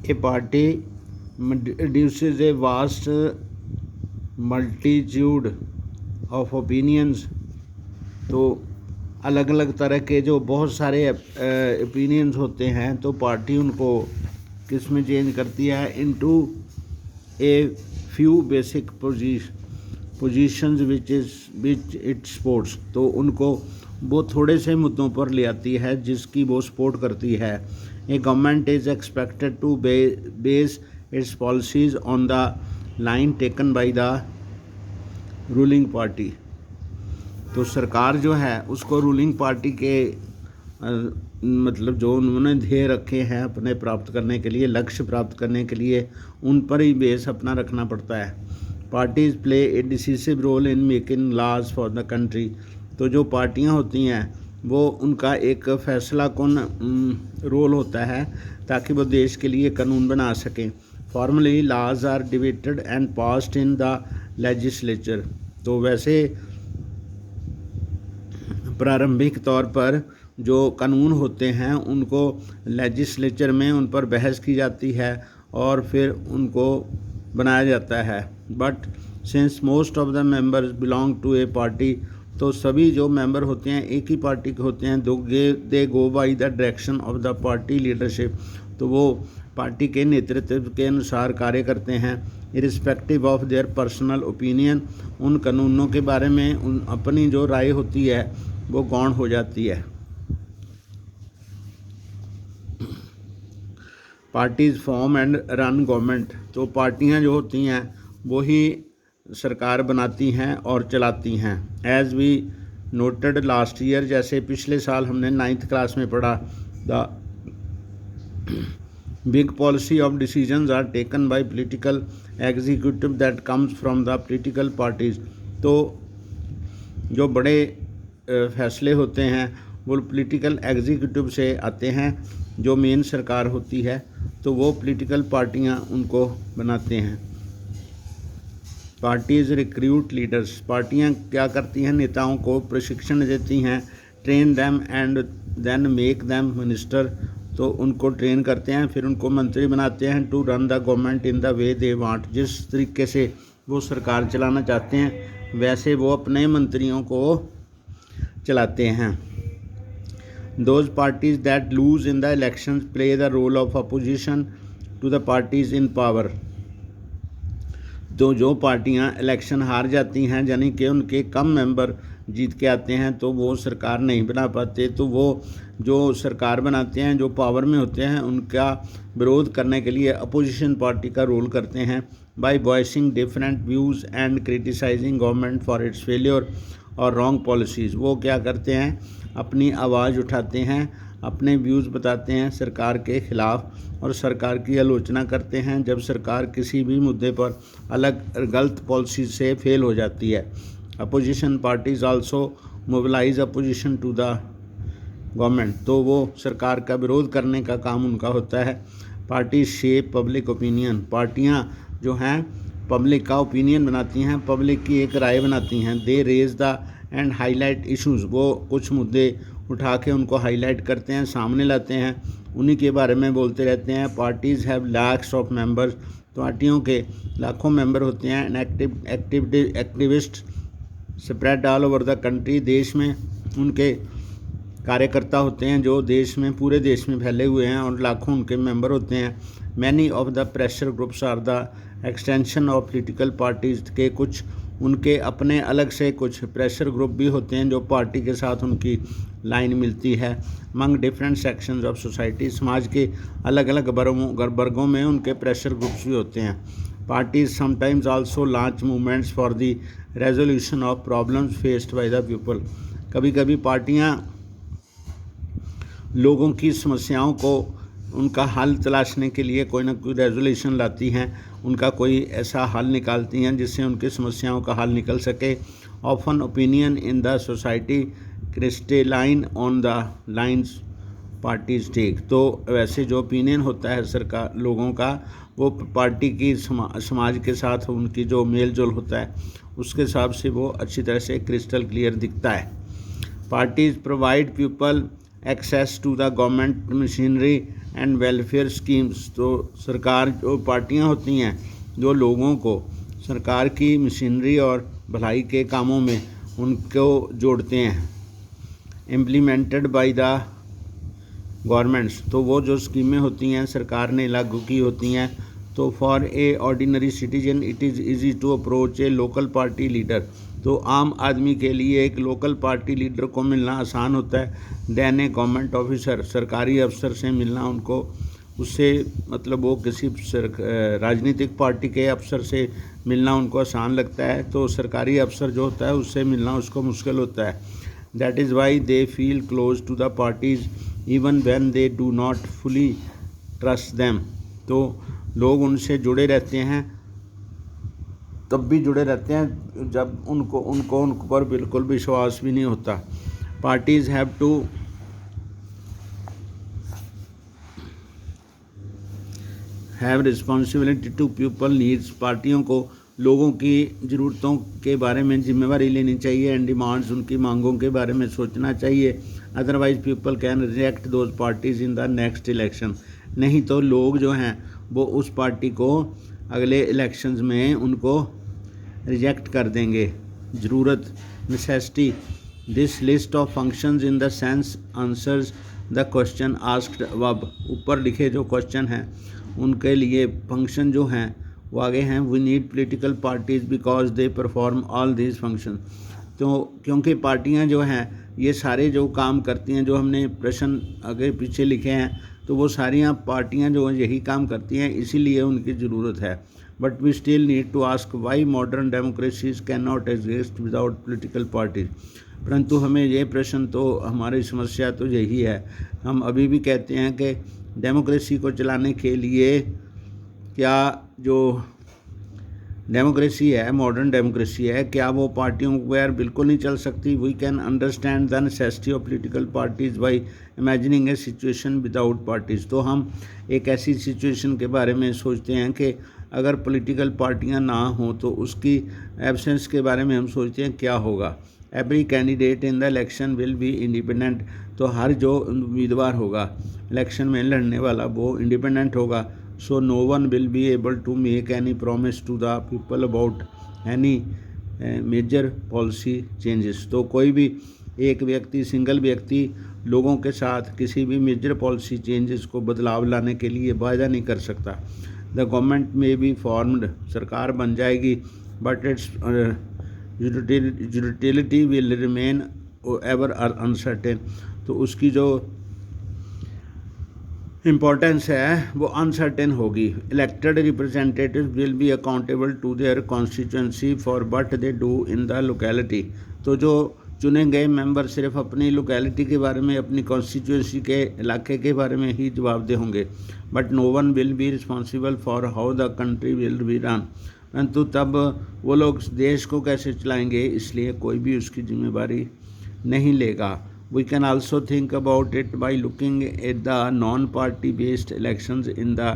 A party produces a vast multitude of opinions। तो अलग अलग तरह के जो बहुत सारे ओपिनियंस होते हैं तो पार्टी उनको किस में चेंज करती है, into a few basic positions which it supports. तो उनको वो थोड़े से मुद्दों पर ले आती है जिसकी वो सपोर्ट करती है। A government is expected to base its policies on the line taken by the ruling party. तो सरकार जो है उसको रूलिंग पार्टी के मतलब जो उन्होंने ध्येय रखे हैं अपने प्राप्त करने के लिए, लक्ष्य प्राप्त करने के लिए, उन पर ही बेस अपना रखना पड़ता है। Parties play a decisive role in making laws for the country. तो जो पार्टियां होती हैं वो उनका एक फैसला कौन रोल होता है ताकि वो देश के लिए कानून बना सकें। Formally laws are debated and passed in the legislature. तो वैसे प्रारंभिक तौर पर जो कानून होते हैं उनको लेजिस्लेचर में उन पर बहस की जाती है और फिर उनको बनाया जाता है। But since most of the members belong to a party, तो सभी जो मेंबर होते हैं एक ही पार्टी के होते हैं। They go by the direction of the party leadership. तो वो पार्टी के नेतृत्व के अनुसार कार्य करते हैं। Irrespective of their personal opinion, उन कानूनों के बारे में उन अपनी जो राय होती है वो गौण हो जाती है। Parties form and run government. तो पार्टियां जो होती हैं वो ही सरकार बनाती हैं और चलाती हैं। As we noted last year, जैसे पिछले साल हमने 9th क्लास में पढ़ा, the big policy of decisions are taken by political executive that comes from the political parties. तो जो बड़े फैसले होते हैं वो पॉलिटिकल एग्जीक्यूटिव से आते हैं, जो मेन सरकार होती है तो वो पॉलिटिकल पार्टियां उनको बनाते हैं। Parties recruit leaders. पार्टियां क्या करती हैं, नेताओं को प्रशिक्षण देती हैं। Train them and then make them minister. तो उनको ट्रेन करते हैं फिर उनको मंत्री बनाते हैं। To run the government in the way they want. जिस तरीके से वो सरकार चलाना चाहते हैं वैसे वो अपने मंत्रियों को चलाते हैं। Those parties that lose in the elections play the role of opposition to the parties in power। तो जो पार्टियां इलेक्शन हार जाती हैं यानी कि उनके कम मेंबर जीत के आते हैं तो वो सरकार नहीं बना पाते, तो वो जो सरकार बनाते हैं जो पावर में होते हैं उनका विरोध करने के लिए अपोजिशन पार्टी का रोल करते हैं। By voicing different views and criticising government for its failure और रॉन्ग पॉलिसीज़। वो क्या करते हैं, अपनी आवाज़ उठाते हैं, अपने व्यूज़ बताते हैं सरकार के ख़िलाफ़ और सरकार की आलोचना करते हैं जब सरकार किसी भी मुद्दे पर अलग गलत पॉलिसी से फेल हो जाती है। Opposition parties also mobilise opposition to the government. तो वो सरकार का विरोध करने का काम उनका होता है। Party shape public opinion. पार्टियां जो हैं पब्लिक का ओपिनियन बनाती हैं, पब्लिक की एक राय बनाती हैं। They raise the and highlight issues. वो कुछ मुद्दे उठा के उनको हाईलाइट करते हैं, सामने लाते हैं, उन्हीं के बारे में बोलते रहते हैं। Parties have lakhs of members. पार्टियों के लाखों मेंबर होते हैं। Activist spread all over the country. देश में उनके कार्यकर्ता होते हैं जो देश में पूरे देश में फैले हुए हैं और लाखों उनके मेंबर होते हैं। Many of the pressure groups are the extension of political parties के कुछ उनके अपने अलग से कुछ प्रेशर ग्रुप भी होते हैं जो पार्टी के साथ उनकी लाइन मिलती है। मंग डिफरेंट सेक्शंस ऑफ सोसाइटी। समाज के अलग अलग वर्गों में उनके प्रेशर ग्रुप्स भी होते हैं। Parties sometimes also launch movements for the resolution of problems faced by the people. कभी कभी पार्टियां लोगों की समस्याओं को उनका हल तलाशने के लिए कोई ना कोई रेजोल्यूशन लाती हैं, उनका कोई ऐसा हल निकालती हैं जिससे उनकी समस्याओं का हल निकल सके। Often opinion in the society crystalline on the lines parties take. तो वैसे जो ओपिनियन होता है सरकार लोगों का वो पार्टी की समाज के साथ उनकी जो मेल जोल होता है उसके हिसाब से वो अच्छी तरह से क्रिस्टल क्लियर दिखता है। Parties provide people access to the government machinery and welfare schemes. तो सरकार जो पार्टियां होती हैं जो लोगों को सरकार की मशीनरी और भलाई के कामों में उनको जोड़ते हैं। इम्प्लीमेंटेड बाय द गवर्नमेंट्स, तो वो जो स्कीमें होती हैं सरकार ने लागू की होती हैं। तो for a ordinary citizen it is easy to approach a local party leader, तो आम आदमी के लिए एक लोकल पार्टी लीडर को मिलना आसान होता है दैन ए गवर्नमेंट ऑफिसर, सरकारी अफसर से मिलना उनको उससे मतलब वो किसी राजनीतिक पार्टी के अफसर से मिलना उनको आसान लगता है, तो सरकारी अफसर जो होता है उससे मिलना उसको मुश्किल होता है। That is why they feel close to the parties even when they do not fully trust them, तो लोग उनसे जुड़े रहते हैं तब भी जुड़े रहते हैं जब उनको पर बिल्कुल विश्वास भी नहीं होता। Parties have to have responsibility to people needs, पार्टियों को लोगों की ज़रूरतों के बारे में जिम्मेवारी लेनी चाहिए एंड डिमांड्स, उनकी मांगों के बारे में सोचना चाहिए। Otherwise people can reject those parties in the next election, नहीं तो लोग जो हैं वो उस पार्टी को अगले इलेक्शंस में उनको रिजेक्ट कर देंगे। ज़रूरत necessity, this list of functions in the sense answers the question asked above, ऊपर लिखे जो क्वेश्चन हैं उनके लिए फंक्शन जो हैं वो आगे हैं। We need political parties because they perform all these function, तो क्योंकि पार्टियां जो हैं ये सारे जो काम करती हैं, जो हमने प्रश्न आगे पीछे लिखे हैं तो वो सारियां पार्टियां जो यही काम करती हैं, इसीलिए उनकी ज़रूरत है। But we still need to ask why modern democracies can not exist without political parties, परंतु हमें ये प्रश्न तो हमारी समस्या तो यही है, हम अभी भी कहते हैं कि डेमोक्रेसी को चलाने के लिए क्या जो डेमोक्रेसी है मॉडर्न डेमोक्रेसी है क्या वो पार्टियों के बगैर बिल्कुल नहीं चल सकती। We can understand the necessity of political parties by imagining a situation without parties, तो हम एक ऐसी सिचुएशन के बारे में सोचते हैं कि अगर पॉलिटिकल पार्टियां ना हों तो उसकी एब्सेंस के बारे में हम सोचते हैं क्या होगा। Every candidate in the election will be independent, तो हर जो उम्मीदवार होगा इलेक्शन में लड़ने वाला वो इंडिपेंडेंट होगा। So no one will be able to make any promise to the people about any major policy changes, तो कोई भी एक व्यक्ति सिंगल व्यक्ति लोगों के साथ किसी भी मेजर पॉलिसी चेंजेस को बदलाव लाने के लिए वायदा नहीं कर सकता। The government may be formed, सरकार बन जाएगी, but its utility will remain ever uncertain, तो उसकी जो इम्पोर्टेंस है वो अनसर्टेन होगी। Elected representatives will be accountable to their constituency for what they do in the locality, तो जो चुने गए मेंबर सिर्फ अपनी लोकेलिटी के बारे में अपनी कॉन्स्टिट्यूंसी के इलाके के बारे में ही जवाबदेह होंगे। But no one will be responsible for how the country will be run, परंतु तब वो लोग देश को कैसे चलाएंगे इसलिए कोई भी उसकी जिम्मेदारी नहीं लेगा। We can also think about it by looking at the non-party based elections in the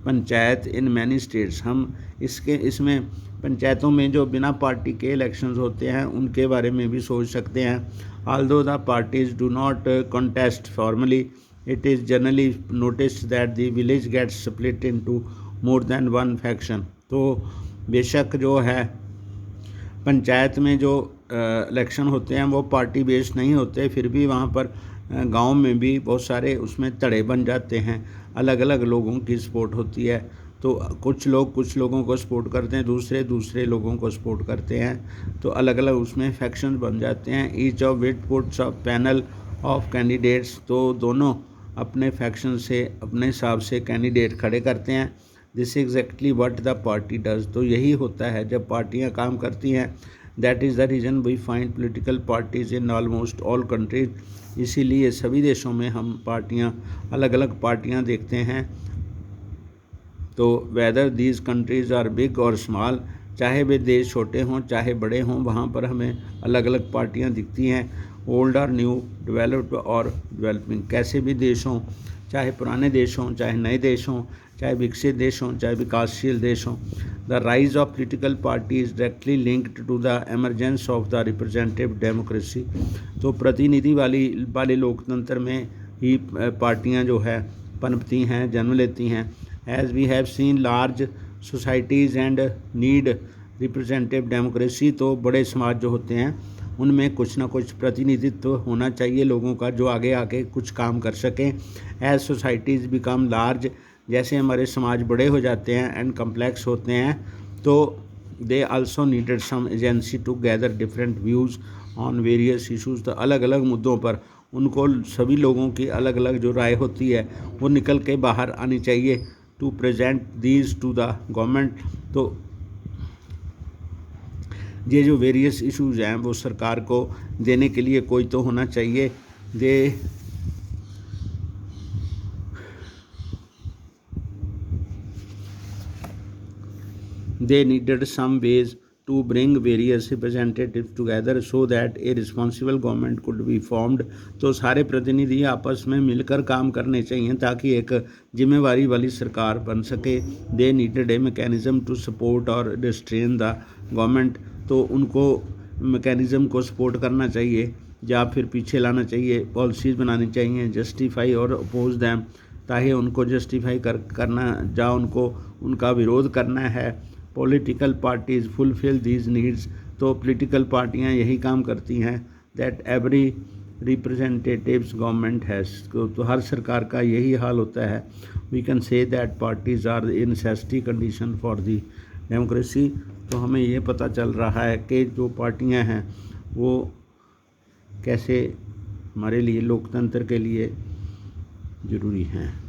panchayat in many states, हम इसमें पंचायतों में जो बिना पार्टी के इलेक्शंस होते हैं उनके बारे में भी सोच सकते हैं। Although the parties do not contest formally, it is generally noticed that the village gets split into more than one faction, तो बेशक जो है पंचायत में जो इलेक्शन होते हैं वो पार्टी बेस्ड नहीं होते, फिर भी वहाँ पर गांव में भी बहुत सारे उसमें तड़े बन जाते हैं, अलग अलग लोगों की सपोर्ट होती है, तो कुछ लोग कुछ लोगों को सपोर्ट करते हैं, दूसरे लोगों को सपोर्ट करते हैं, तो अलग अलग उसमें फैक्शन बन जाते हैं। Each of it puts a panel of candidates, तो दोनों अपने फैक्शन से अपने हिसाब से कैंडिडेट खड़े करते हैं। This exactly what the party does, तो यही होता है जब पार्टियां काम करती हैं। That is the reason we find political parties in almost all countries, इसीलिए सभी देशों में हम पार्टियां अलग अलग पार्टियां देखते हैं। तो whether these countries are big और स्मॉल, चाहे वे देश छोटे हों चाहे बड़े हों, वहाँ पर हमें अलग अलग पार्टियाँ दिखती हैं। ओल्ड और न्यू, डेवलप्ड और डेवलपिंग, कैसे भी देश हों, चाहे पुराने देश हों चाहे नए देश हों, चाहे विकसित देश हों चाहे विकासशील देश हों। The rise of political party is directly linked to the emergence of the representative democracy. तो प्रतिनिधि वाले लोकतंत्र में ही पार्टियां जो है पनपती हैं, जन्म लेती हैं। As we have seen large societies and need representative democracy. तो बड़े समाज जो होते हैं उनमें कुछ ना कुछ प्रतिनिधित्व होना चाहिए लोगों का, जो आगे आके कुछ काम कर सकें। एज सोसाइटीज़ बिकम लार्ज, जैसे हमारे समाज बड़े हो जाते हैं एंड कम्प्लेक्स होते हैं, तो they also needed some agency to gather different views on various issues. तो अलग अलग मुद्दों पर उनको सभी लोगों की अलग अलग जो राय होती है वो निकल के बाहर आनी चाहिए, to present these to the government. तो ये जो वेरियस इश्यूज़ हैं वो सरकार को देने के लिए कोई तो होना चाहिए। They needed some ways to bring various representatives together so that a responsible government could be formed। तो सारे प्रतिनिधि आपस में मिलकर काम करने चाहिए ताकि एक जिम्मेवारी वाली सरकार बन सके। They needed a mechanism to support or restrain the government। तो उनको मैकेनिज़्म को सपोर्ट करना चाहिए या फिर पीछे लाना चाहिए, पॉलिसीज़ बनानी चाहिए, जस्टिफाई और अपोज दैम, ताकि उनको जस्टिफाई करना या उनको उनका विरोध करना है। Political parties fulfil these needs. तो पॉलिटिकल पार्टियां यही काम करती हैं। That every representatives government has. तो हर सरकार का यही हाल होता है। We can say that parties are a necessity condition for the democracy. तो हमें ये पता चल रहा है कि जो पार्टियां हैं वो कैसे हमारे लिए लोकतंत्र के लिए ज़रूरी हैं।